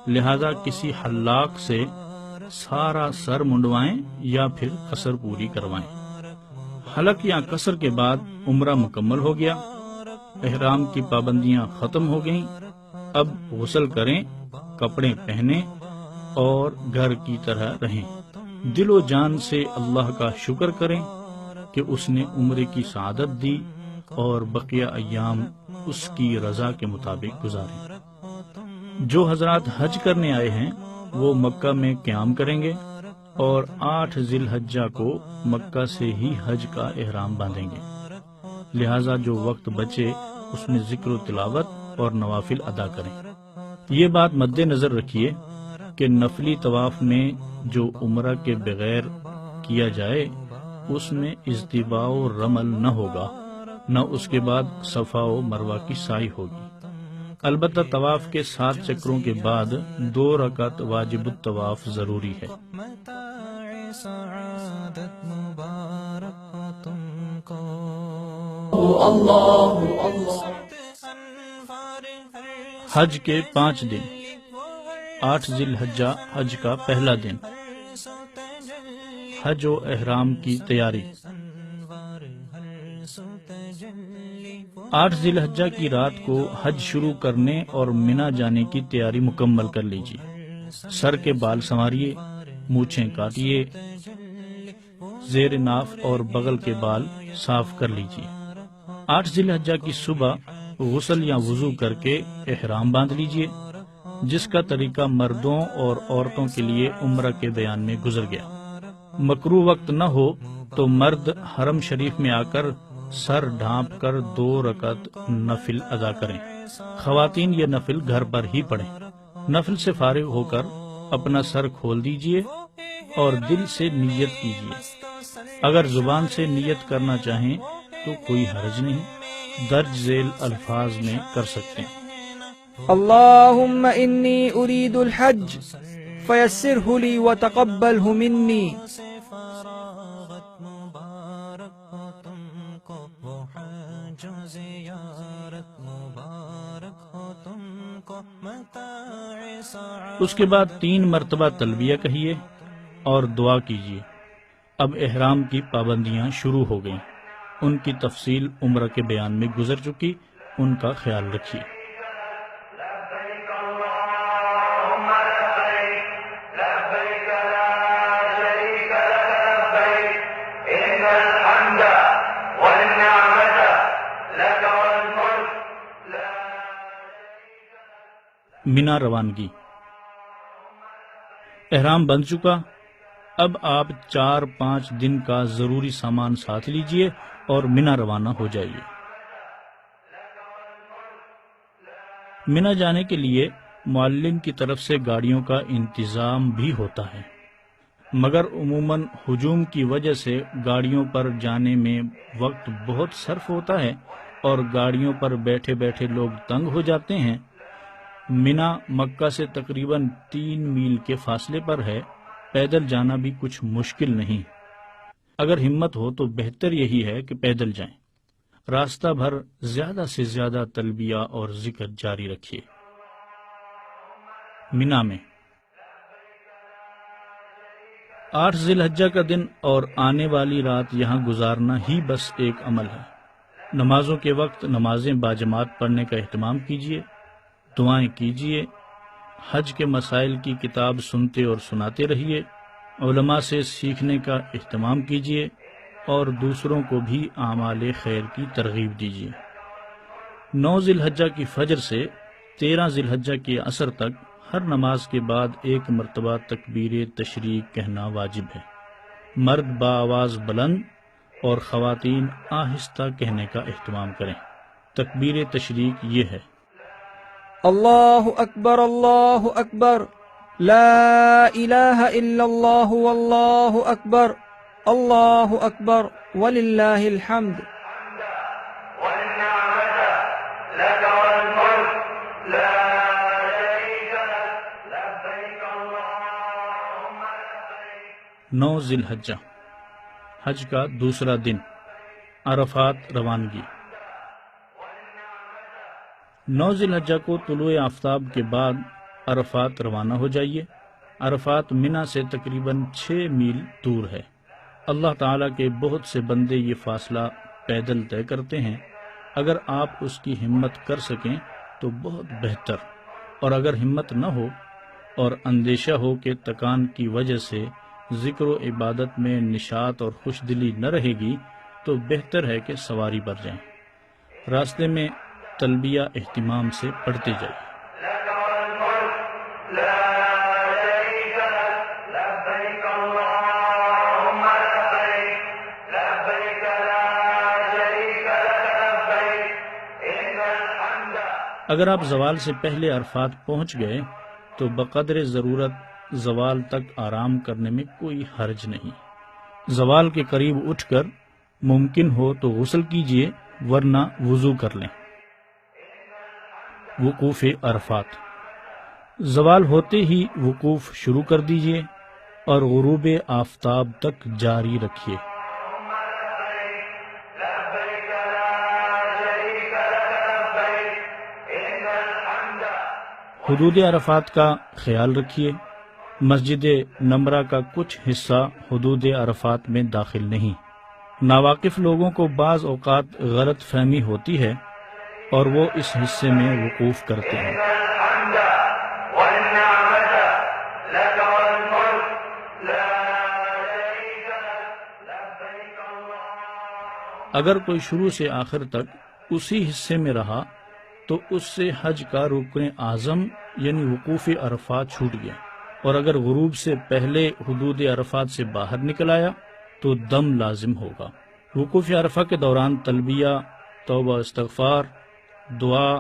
لہذا کسی حلاق سے سارا سر منڈوائیں یا پھر قصر پوری کروائیں. حلق یا قصر کے بعد عمرہ مکمل ہو گیا. احرام کی پابندیاں ختم ہو گئیں. اب غسل کریں، کپڑے پہنیں اور گھر کی طرح رہیں. دل و جان سے اللہ کا شکر کریں کہ اس نے عمرے کی سعادت دی اور بقیہ ایام اس کی رضا کے مطابق گزاریں. جو حضرات حج کرنے آئے ہیں وہ مکہ میں قیام کریں گے اور 8 ذی الحجہ کو مکہ سے ہی حج کا احرام باندھیں گے. لہذا جو وقت بچے اس میں ذکر و تلاوت اور نوافل ادا کریں. یہ بات مد نظر رکھیے کہ نفلی طواف میں جو عمرہ کے بغیر کیا جائے اس میں اجتباء و رمل نہ ہوگا، نہ اس کے بعد صفا و مروہ کی سعی ہوگی. البتہ طواف کے 7 چکروں کے بعد 2 رکعت واجب الطواف ضروری ہے. حج کے 5 دن. 8 ذی الحجہ حج کا پہلا دن. حج و احرام کی تیاری. 8 ذی الحجہ کی رات کو حج شروع کرنے اور منی جانے کی تیاری مکمل کر لیجیے. سر کے بال سنواریے، مونچھیں کاٹیے، زیر ناف اور بغل کے بال صاف کر لیجیے. 8 ذی الحجہ کی صبح غسل یا وضو کر کے احرام باندھ لیجئے، جس کا طریقہ مردوں اور عورتوں کے لیے عمرہ کے بیان میں گزر گیا۔ مکروہ وقت نہ ہو تو مرد حرم شریف میں آ کر سر ڈھانپ کر 2 رکعت نفل ادا کریں۔ خواتین یہ نفل گھر پر ہی پڑھیں۔ نفل سے فارغ ہو کر اپنا سر کھول دیجئے اور دل سے نیت کیجئے۔ اگر زبان سے نیت کرنا چاہیں تو کوئی حرج نہیں، درج ذیل الفاظ میں کر سکتے ہیں۔ اللهم إني أريد الحج فيسره لي وتقبله مني۔ اس کے بعد 3 مرتبہ تلبیہ کہیے اور دعا کیجیے۔ اب احرام کی پابندیاں شروع ہو گئیں، ان کی تفصیل عمرہ کے بیان میں گزر چکی، ان کا خیال رکھیے۔ لبيك اللهم لبيك لبيك لا شريك لك لبيك إن الحمد والنعمة لك والملك لا مینا روانگی۔ احرام بن چکا، اب آپ 4-5 دن کا ضروری سامان ساتھ لیجئے اور مینا روانہ ہو جائیے۔ مینا جانے کے لیے معلم کی طرف سے گاڑیوں کا انتظام بھی ہوتا ہے، مگر عموماً ہجوم کی وجہ سے گاڑیوں پر جانے میں وقت بہت صرف ہوتا ہے اور گاڑیوں پر بیٹھے بیٹھے لوگ تنگ ہو جاتے ہیں۔ مینا مکہ سے تقریباً 3 میل کے فاصلے پر ہے، پیدل جانا بھی کچھ مشکل نہیں۔ اگر ہمت ہو تو بہتر یہی ہے کہ پیدل جائیں۔ راستہ بھر زیادہ سے زیادہ تلبیہ اور ذکر جاری رکھیے۔ مینا میں 8 ذی الحجہ کا دن اور آنے والی رات یہاں گزارنا ہی بس ایک عمل ہے۔ نمازوں کے وقت نمازیں باجماعت پڑھنے کا اہتمام کیجیے، دعائیں کیجیے، حج کے مسائل کی کتاب سنتے اور سناتے رہیے، علماء سے سیکھنے کا اہتمام کیجیے اور دوسروں کو بھی اعمال خیر کی ترغیب دیجیے۔ 9 ذی الحجہ کی فجر سے 13 ذی الحجہ کی عصر تک ہر نماز کے بعد 1 مرتبہ تکبیر تشریق کہنا واجب ہے۔ مرد بآواز بلند اور خواتین آہستہ کہنے کا اہتمام کریں۔ تکبیر تشریق یہ ہے: اللہ اکبر اللہ اکبر، لا الہ الا اللہ واللہ اکبر، اللہ اکبر وللہ الحمد۔ والنعمة لك والملك لا شريك لك لبيك اللهم لبيك 9 ذی الحجہ حج کا دوسرا دن، عرفات روانگی۔ 9 ذی الحجہ کو طلوع آفتاب کے بعد عرفات روانہ ہو جائیے۔ عرفات مینا سے تقریباً 6 میل دور ہے۔ اللہ تعالیٰ کے بہت سے بندے یہ فاصلہ پیدل طے کرتے ہیں۔ اگر آپ اس کی ہمت کر سکیں تو بہت بہتر، اور اگر ہمت نہ ہو اور اندیشہ ہو کہ تکان کی وجہ سے ذکر و عبادت میں نشاط اور خوش دلی نہ رہے گی تو بہتر ہے کہ سواری پر جائیں۔ راستے میں تلبیہ اہتمام سے پڑھتے جائیے۔ لك والملك لا شريك لك لبيك اللهم لبيك لبيك لا شريك لك لبيك إن الحمد اگر آپ زوال سے پہلے عرفات پہنچ گئے تو بقدر ضرورت زوال تک آرام کرنے میں کوئی حرج نہیں۔ زوال کے قریب اٹھ کر ممکن ہو تو غسل کیجیے، ورنہ وضو کر لیں۔ وقوف عرفات، زوال ہوتے ہی وقوف شروع کر دیجیے اور غروب آفتاب تک جاری رکھیے۔ لبيك لا شريك لك لبيك إن الحمد حدود عرفات کا خیال رکھیے۔ مسجد نمرہ کا کچھ حصہ حدود عرفات میں داخل نہیں۔ ناواقف لوگوں کو بعض اوقات غلط فہمی ہوتی ہے اور وہ اس حصے میں وقوف کرتے ہیں۔ الحمد والنعمة لك والملك لا شريك لك لبيك اللهم اگر کوئی شروع سے آخر تک اسی حصے میں رہا تو اس سے حج کا رکن اعظم یعنی وقوف عرفات چھوٹ گیا، اور اگر غروب سے پہلے حدود عرفات سے باہر نکل آیا تو دم لازم ہوگا۔ وقوف عرفہ کے دوران تلبیہ، توبہ استغفار، دعا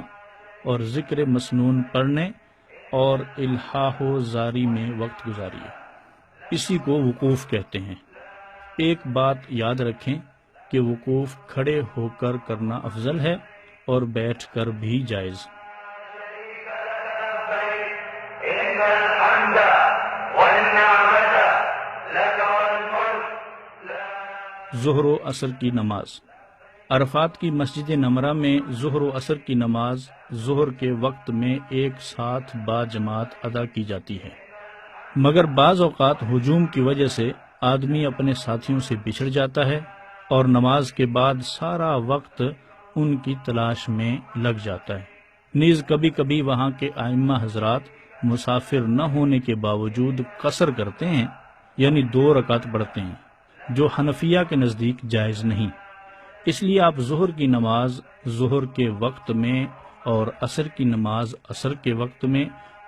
اور ذکر مسنون پڑھنے اور الحاح و زاری میں وقت گزاریے، اسی کو وقوف کہتے ہیں۔ ایک بات یاد رکھیں کہ وقوف کھڑے ہو کر کرنا افضل ہے اور بیٹھ کر بھی جائز۔ إن الحمد والنعمة لك والملك ظہر و عصر کی نماز۔ عرفات کی مسجد نمرہ میں ظہر و عصر کی نماز ظہر کے وقت میں ایک ساتھ با جماعت ادا کی جاتی ہے، مگر بعض اوقات ہجوم کی وجہ سے آدمی اپنے ساتھیوں سے بچھڑ جاتا ہے اور نماز کے بعد سارا وقت ان کی تلاش میں لگ جاتا ہے۔ نیز کبھی کبھی وہاں کے ائمہ حضرات مسافر نہ ہونے کے باوجود قصر کرتے ہیں، یعنی 2 رکعت پڑھتے ہیں، جو حنفیہ کے نزدیک جائز نہیں۔ اس لیے آپ ظہر کی نماز ظہر کے وقت میں اور عصر کی نماز عصر کے وقت میں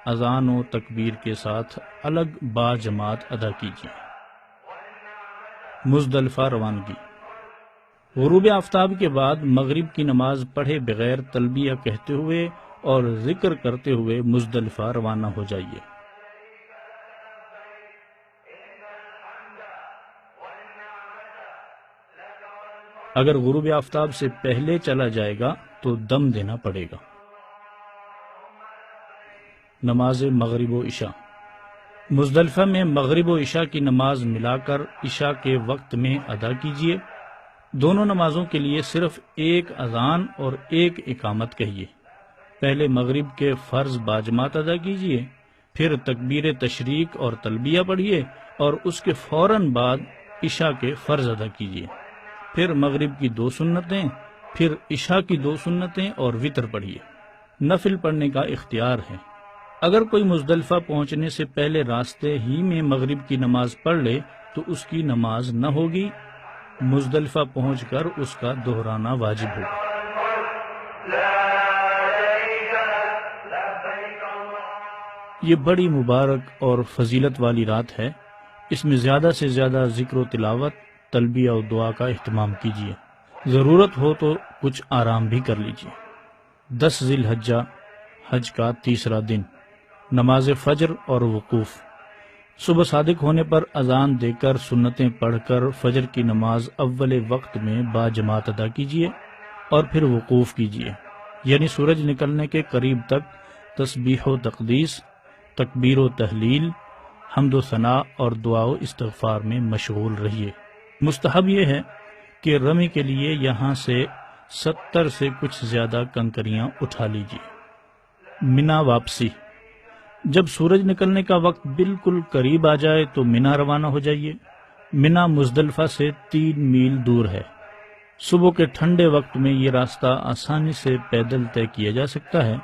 اذان و تکبیر کے ساتھ الگ با جماعت ادا کیجیے۔ مزدلفہ روانگی۔ غروب آفتاب کے بعد مغرب کی نماز پڑھے بغیر تلبیہ کہتے ہوئے اور ذکر کرتے ہوئے مزدلفہ روانہ ہو جائیے۔ اگر غروب آفتاب سے پہلے چلا جائے گا تو دم دینا پڑے گا۔ نماز مغرب و عشاء۔ مزدلفہ میں مغرب و عشاء کی نماز ملا کر عشاء کے وقت میں ادا کیجیے۔ دونوں نمازوں کے لیے صرف ایک اذان اور ایک اقامت کہیے۔ پہلے مغرب کے فرض باجماعت ادا کیجیے، پھر تکبیر تشریق اور تلبیہ پڑھیے اور اس کے فوراً بعد عشاء کے فرض ادا کیجیے، پھر مغرب کی 2 سنتیں، پھر عشاء کی 2 سنتیں اور وطر پڑھیے۔ نفل پڑھنے کا اختیار ہے۔ اگر کوئی مزدلفہ پہنچنے سے پہلے راستے ہی میں مغرب کی نماز پڑھ لے تو اس کی نماز نہ ہوگی، مزدلفہ پہنچ کر اس کا دہرانا واجب ہوگا۔ یہ بڑی مبارک اور فضیلت والی رات ہے، اس میں زیادہ سے زیادہ ذکر و تلاوت، تلبیہ و دعا کا اہتمام کیجیے، ضرورت ہو تو کچھ آرام بھی کر لیجیے۔ 10 ذی الحجہ حج کا تیسرا دن، نماز فجر اور وقوف۔ صبح صادق ہونے پر اذان دے کر سنتیں پڑھ کر فجر کی نماز اول وقت میں با جماعت ادا کیجیے اور پھر وقوف کیجیے، یعنی سورج نکلنے کے قریب تک تسبیح و تقدیس، تکبیر و تحلیل، حمد و ثناء اور دعا و استغفار میں مشغول رہیے۔ مستحب یہ ہے کہ رمی کے لیے یہاں سے 70 سے کچھ زیادہ کنکریاں اٹھا لیجیے۔ منا واپسی۔ جب سورج نکلنے کا وقت بالکل قریب آ جائے تو منا روانہ ہو جائیے۔ منا مزدلفہ سے 3 میل دور ہے۔ صبح کے ٹھنڈے وقت میں یہ راستہ آسانی سے پیدل طے کیا جا سکتا ہے۔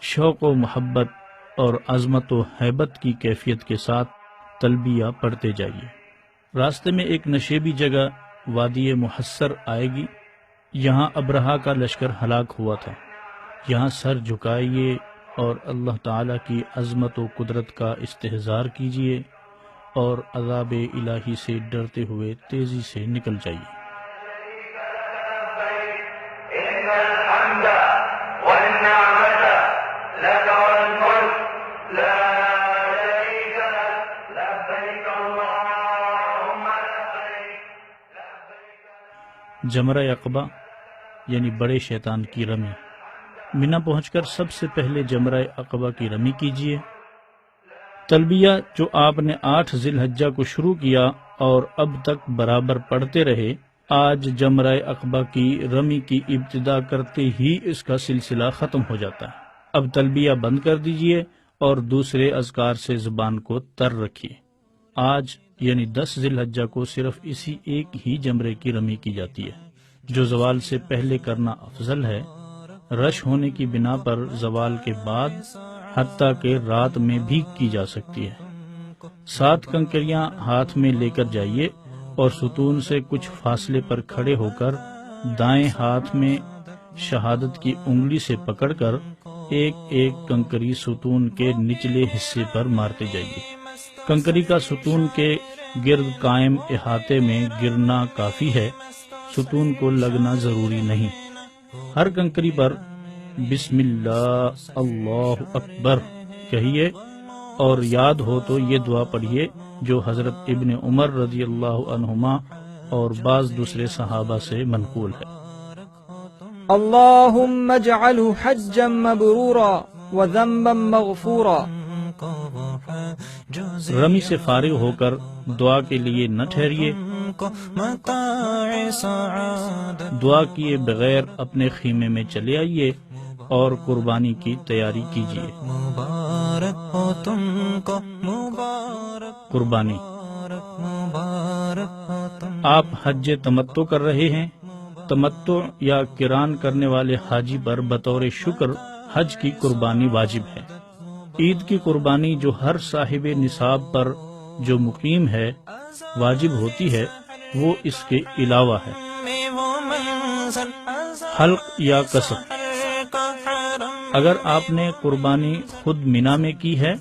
شوق و محبت اور عظمت و ہیبت کی کیفیت کے ساتھ تلبیہ پڑھتے جائیے۔ راستے میں ایک نشیبی جگہ وادی محسر آئے گی، یہاں ابرہا کا لشکر ہلاک ہوا تھا۔ یہاں سر جھکائیے اور اللہ تعالی کی عظمت و قدرت کا استحضار کیجیے اور عذاب الہی سے ڈرتے ہوئے تیزی سے نکل جائیے۔ إن الحمد والنعمة لك والملك لا شريك لك لبيك اللهم لبيك جمرہ عقبہ یعنی بڑے شیطان کی رمی۔ منا پہنچ کر سب سے پہلے جمرہ عقبہ کی رمی کیجیے۔ تلبیہ جو آپ نے 8 ذی الحجہ کو شروع کیا اور اب تک برابر پڑھتے رہے، آج جمرہ عقبہ کی رمی کی ابتدا کرتے ہی اس کا سلسلہ ختم ہو جاتا ہے۔ اب تلبیہ بند کر دیجیے اور دوسرے اذکار سے زبان کو تر رکھیے۔ آج یعنی 10 ذی الحجہ کو صرف اسی ایک ہی جمرے کی رمی کی جاتی ہے، جو زوال سے پہلے کرنا افضل ہے۔ رش ہونے کی بنا پر زوال کے بعد حتیٰ کہ رات میں بھی کی جا سکتی ہے۔ 7 کنکریاں ہاتھ میں لے کر جائیے اور ستون سے کچھ فاصلے پر کھڑے ہو کر دائیں ہاتھ میں شہادت کی انگلی سے پکڑ کر ایک ایک کنکری ستون کے نچلے حصے پر مارتے جائیے۔ کنکری کا ستون کے گرد قائم احاطے میں گرنا کافی ہے، ستون کو لگنا ضروری نہیں۔ ہر کنکری پر بسم اللہ اللہ اکبر کہیے، اور یاد ہو تو یہ دعا پڑھیے جو حضرت ابن عمر رضی اللہ عنہما اور بعض دوسرے صحابہ سے منقول ہے۔ اللهم اجعله حجا مبرورا وذنبا مغفورا۔ رمی سے فارغ ہو کر دعا کے لیے نہ ٹھہریے، دعا کیے بغیر اپنے خیمے میں چلے آئیے اور قربانی کی تیاری کیجیے۔ مبارک ہو تم کو، مبارک قربانی۔ مبارک ہو تم۔ آپ حج تمتع کر رہے ہیں۔ تمتع یا قران کرنے والے حاجی پر بطور شکر حج کی قربانی واجب ہے۔ عید کی قربانی جو ہر صاحب نصاب پر جو مقیم ہے واجب ہوتی ہے، وہ اس کے علاوہ ہے۔ حلق یا قصر۔ اگر آپ نے قربانی خود منا میں کی ہے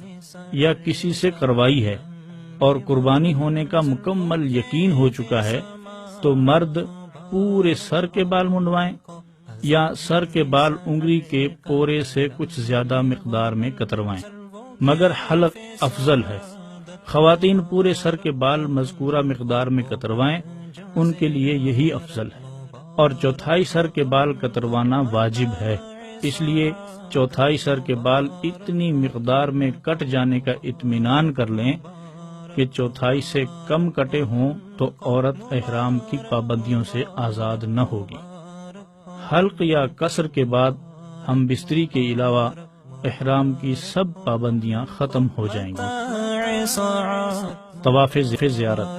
یا کسی سے کروائی ہے اور قربانی ہونے کا مکمل یقین ہو چکا ہے تو مرد پورے سر کے بال منڈوائیں یا سر کے بال انگلی کے پورے سے کچھ زیادہ مقدار میں کتروائیں، مگر حلق افضل ہے۔ خواتین پورے سر کے بال مذکورہ مقدار میں کتروائیں، ان کے لیے یہی افضل ہے۔ اور چوتھائی سر کے بال کتروانا واجب ہے، اس لیے چوتھائی سر کے بال اتنی مقدار میں کٹ جانے کا اطمینان کر لیں کہ چوتھائی سے کم کٹے ہوں تو عورت احرام کی پابندیوں سے آزاد نہ ہوگی۔ حلق یا قصر کے بعد ہم بستری کے علاوہ احرام کی سب پابندیاں ختم ہو جائیں گی۔ طواف زیارت۔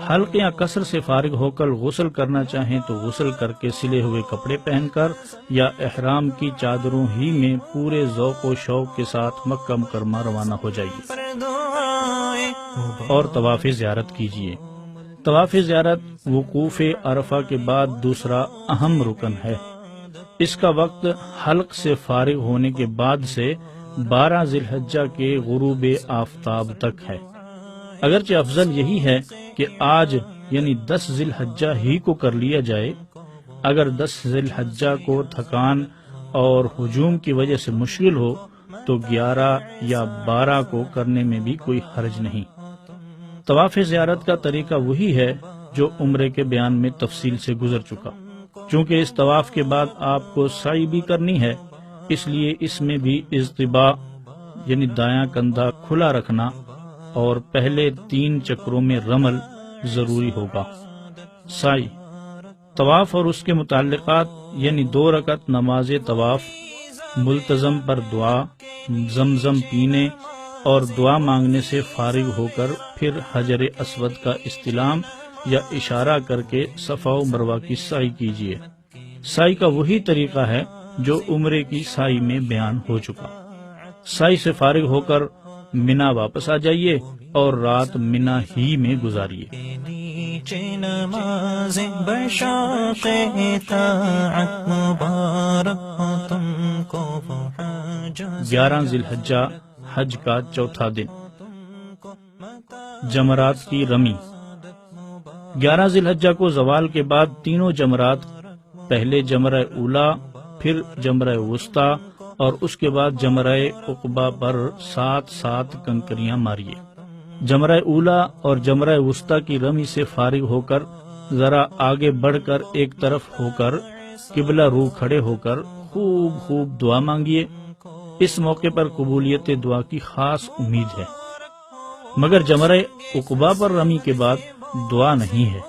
حلق یا قصر سے فارغ ہو کر غسل کرنا چاہیں تو غسل کر کے سلے ہوئے کپڑے پہن کر یا احرام کی چادروں ہی میں پورے ذوق و شوق کے ساتھ مکہ مکرمہ روانہ ہو جائیے اور طواف زیارت کیجیے۔ طواف زیارت وقوف عرفہ کے بعد دوسرا اہم رکن ہے۔ اس کا وقت حلق سے فارغ ہونے کے بعد سے 12 ذی الحجہ کے غروب آفتاب تک ہے۔ اگرچہ افضل یہی ہے کہ آج یعنی 10 ذی الحجہ ہی کو کر لیا جائے، اگر 10 ذی الحجہ کو تھکان اور ہجوم کی وجہ سے مشکل ہو تو 11 یا 12 کو کرنے میں بھی کوئی حرج نہیں۔ طواف زیارت کا طریقہ وہی ہے جو عمرے کے بیان میں تفصیل سے گزر چکا۔ چونکہ اس طواف کے بعد آپ کو سعی بھی کرنی ہے، اس لیے اس میں بھی اضطباء یعنی دایاں کندھا کھلا رکھنا اور پہلے 3 چکروں میں رمل ضروری ہوگا۔ سعی، طواف اور اس کے متعلقات یعنی 2 رکعت نماز طواف، ملتزم پر دعا، زمزم پینے اور دعا مانگنے سے فارغ ہو کر پھر حجر اسود کا استلام یا اشارہ کر کے صفا و مروہ کی سعی کیجیے۔ سعی کا وہی طریقہ ہے جو عمرے کی سعی میں بیان ہو چکا۔ سعی سے فارغ ہو کر منا واپس آ جائیے اور رات منا ہی میں گزاریے۔ 11 ذی الحجہ حج کا چوتھا دن۔ جمرات کی رمی۔ 11 ذی الحجہ کو زوال کے بعد تینوں جمرات، پہلے جمرہ اولا، پھر جمرہ وسطی اور اس کے بعد جمرہ عقبہ پر 7 کنکریاں ماریے۔ جمرہ اولا اور جمرہ وسطی کی رمی سے فارغ ہو کر ذرا آگے بڑھ کر ایک طرف ہو کر قبلہ رو کھڑے ہو کر خوب دعا مانگیے۔ اس موقع پر قبولیت دعا کی خاص امید ہے، مگر جمرہ عقبہ پر رمی کے بعد دعا نہیں ہے۔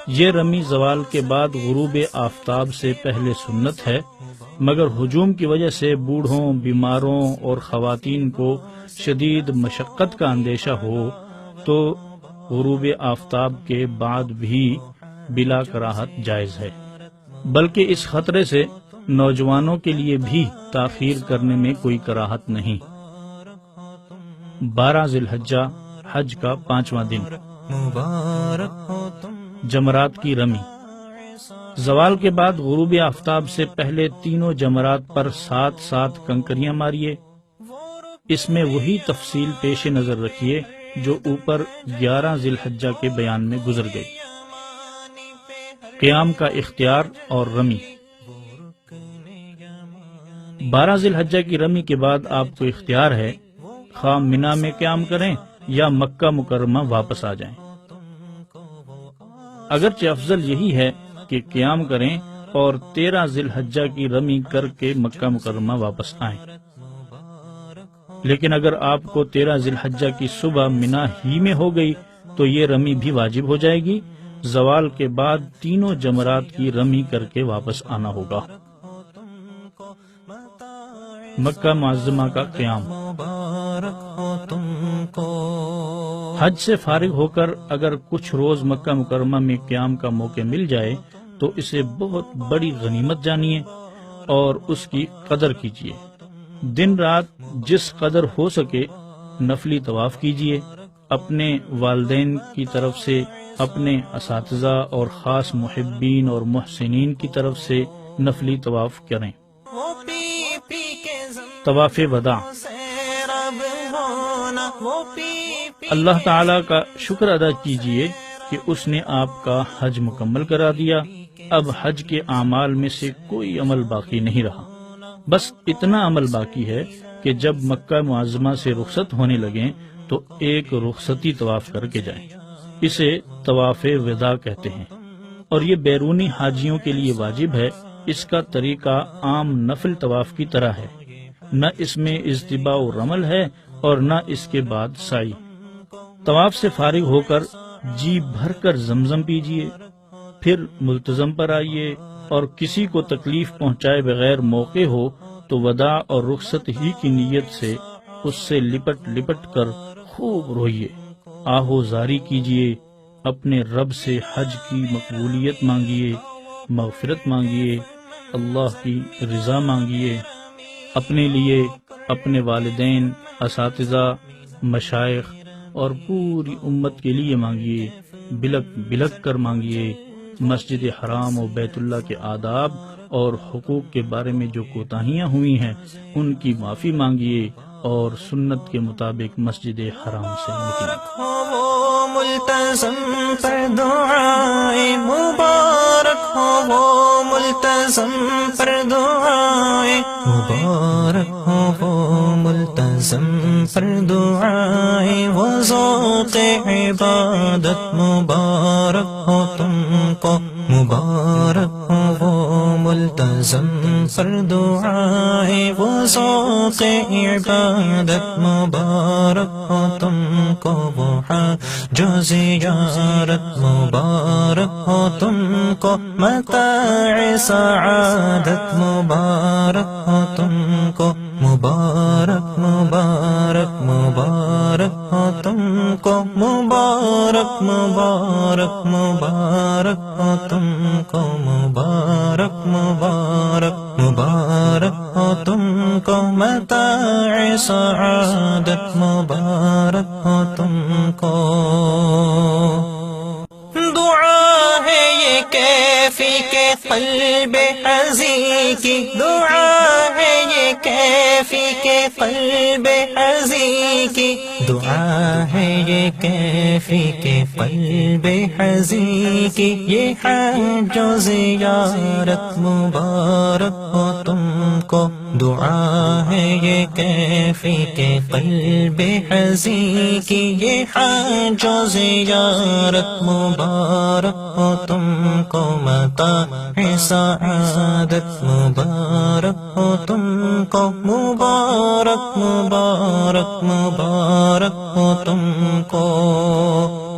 یہ رمی زوال کے بعد غروب آفتاب سے پہلے سنت ہے، مگر ہجوم کی وجہ سے بوڑھوں، بیماروں اور خواتین کو شدید مشقت کا اندیشہ ہو تو غروب آفتاب کے بعد بھی بلا کراہت جائز ہے، بلکہ اس خطرے سے نوجوانوں کے لیے بھی تاخیر کرنے میں کوئی کراہت نہیں۔ 12 ذی الحجہ حج کا 5واں دن۔ جمرات کی رمی۔ زوال کے بعد غروب آفتاب سے پہلے تینوں جمرات پر 7 کنکریاں ماریے۔ اس میں وہی تفصیل پیش نظر رکھیے جو اوپر 11 ذی الحجہ کے بیان میں گزر گئی۔ قیام کا اختیار اور رمی۔ 12 ذی الحجہ کی رمی کے بعد آپ کو اختیار ہے، خواہ منا میں قیام کریں یا مکہ مکرمہ واپس آ جائیں۔ اگرچہ افضل یہی ہے کہ قیام کریں اور 13 ذی الحجہ کی رمی کر کے مکہ مکرمہ واپس آئیں، لیکن اگر آپ کو 13 ذی الحجہ کی صبح منا ہی میں ہو گئی تو یہ رمی بھی واجب ہو جائے گی۔ زوال کے بعد تینوں جمرات کی رمی کر کے واپس آنا ہوگا۔ مکہ معظمہ کا قیام۔ حج سے فارغ ہو کر اگر کچھ روز مکہ مکرمہ میں قیام کا موقع مل جائے تو اسے بہت بڑی غنیمت جانیے اور اس کی قدر کیجیے۔ دن رات جس قدر ہو سکے نفلی طواف کیجیے۔ اپنے والدین کی طرف سے، اپنے اساتذہ اور خاص محبین اور محسنین کی طرف سے نفلی طواف کریں۔ طواف وداع۔ اللہ تعالی کا شکر ادا کیجیے کہ اس نے آپ کا حج مکمل کرا دیا۔ اب حج کے اعمال میں سے کوئی عمل باقی نہیں رہا، بس اتنا عمل باقی ہے کہ جب مکہ معظمہ سے رخصت ہونے لگیں تو ایک رخصتی طواف کر کے جائیں۔ اسے طواف وداع کہتے ہیں اور یہ بیرونی حاجیوں کے لیے واجب ہے۔ اس کا طریقہ عام نفل طواف کی طرح ہے، نہ اس میں اجتباء و رمل ہے اور نہ اس کے بعد سعی۔ طواف سے فارغ ہو کر جی بھر کر زمزم پیجیے، پھر ملتزم پر آئیے، اور کسی کو تکلیف پہنچائے بغیر موقع ہو تو وداع اور رخصت ہی کی نیت سے اس سے لپٹ لپٹ کر خوب روئیے، آہو زاری کیجیے، اپنے رب سے حج کی مقبولیت مانگیے، مغفرت مانگیے، اللہ کی رضا مانگیے، اپنے لیے، اپنے والدین، اساتذہ، مشائخ اور پوری امت کے لیے مانگیے، بلک بلک کر مانگیے۔ مسجد حرام و بیت اللہ کے آداب اور حقوق کے بارے میں جو کوتاہیاں ہوئی ہیں ان کی معافی مانگیے اور سنت کے مطابق مسجد حرام سے نکلیں۔ وہ ملتزم پر دعائیں مبارک ہو، وہ ملتزم پر دعائیں مبارک ہو، وہ ملتزم پر دعائیں، وہ ذوق عبادت مبارک ہو تم کو، مبارک ہو وہ ملتزم پر دعائیں، وہ ذوق عبادت مبارک ہو تم کو، وہ حج و زیارت مبارک ہو تم کو، متاع سعادت مبارک ہو تم کو، مبارک مبارک مبارک ہو تم کو، مبارک مبارک مبارک ہو تم کو، مبارک مبارک مبارک ہو تم کو، متاع سعادت مبارک ہو تم کو۔ دعا ہے یہ کیفی کے قلب عزی کی، دعا ہے یہ کیفی کے قلب عزی کی، دعا ہے یہ کیفی کے قلب عزی کی، یہ حج و زیارت مبارک ہو تم کو، دعا ہے یہ کیفی کے قلب عزی کی، یہ حج و زیارت مبارک ہو تم کو، متاع سعادت مبارک ہو تم کو، مبارک مبارک مبارک ہو تم کو،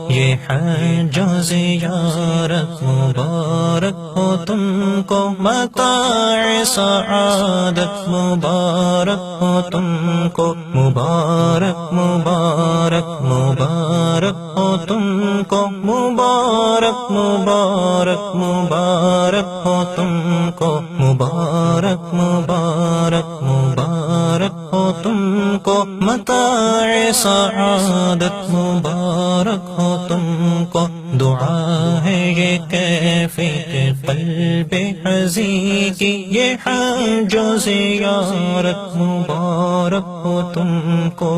یہ حج و زیارت مبارک ہو تم کو، متاع سعادت مبارک ہو تم کو، مبارک مبارک مبارک ہو تم کو، مبارک مبارک مبارک ہو تم کو، مبارک مبارک مبارک ہو تم کو، متاع سعادت مبارک ہو تم کو۔ دعا ہے یہ کیفی کے قلب حزیں کی یہ حج و زیارت مبارک ہو تم کو.